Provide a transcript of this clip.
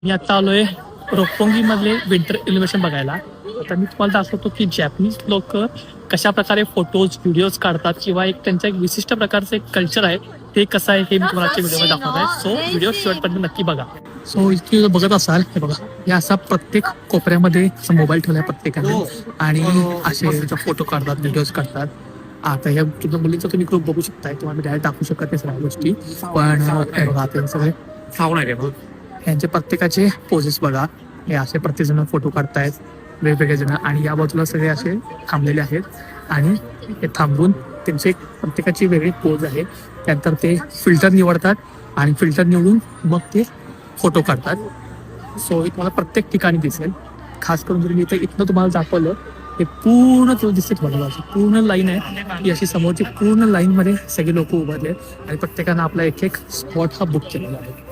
मी आता आलोय रोपोंगी मधले विंटर एलिव्हेशन बघायला. आता मी तुम्हाला दाखवतो की जॅपनीज लोक कशा प्रकारे फोटोज व्हिडिओज काढतात किंवा एक त्यांचं एक विशिष्ट प्रकारचं एक कल्चर आहे ते कसं आहे हे मी तुम्हाला आजच्या व्हिडिओमध्ये दाखवत आहे. सो व्हिडिओ शेवटपर्यंत नक्की बघा. सो इतकी बघत असाल हे बघा, हे असा प्रत्येक कोपऱ्यामध्ये मोबाईल ठेवलाय प्रत्येकाने आणि असे फोटो काढतात व्हिडिओज काढतात. आता या तुझ्या मुलीचा तुम्ही ग्रुप बघू शकताय, तुम्हाला डायरेक्ट दाखवू शकत नाही सगळ्या गोष्टी, पण हे बघा ते सगळे खाऊन आहे बघ. यांचे प्रत्येकाचे पोजेस बघा, हे असे प्रत्येक जण फोटो काढतायत वेगवेगळे जण आणि या बाजूला सगळे असे थांबलेले आहेत आणि हे थांबून त्यांचे प्रत्येकाची वेगळी पोज आहे. त्यानंतर ते फिल्टर निवडतात आणि फिल्टर निवडून मग ते फोटो काढतात. सो हे तुम्हाला प्रत्येक ठिकाणी दिसेल. खास करून जर मी इथनं तुम्हाला दाखवलं हे पूर्ण तो दिसते तुम्हाला, पूर्ण लाईन आहे ही अशी समोरची पूर्ण लाईन मध्ये सगळे लोक उभारले आणि प्रत्येकानं आपला एक एक स्पॉट हा बुक केलेला आहे.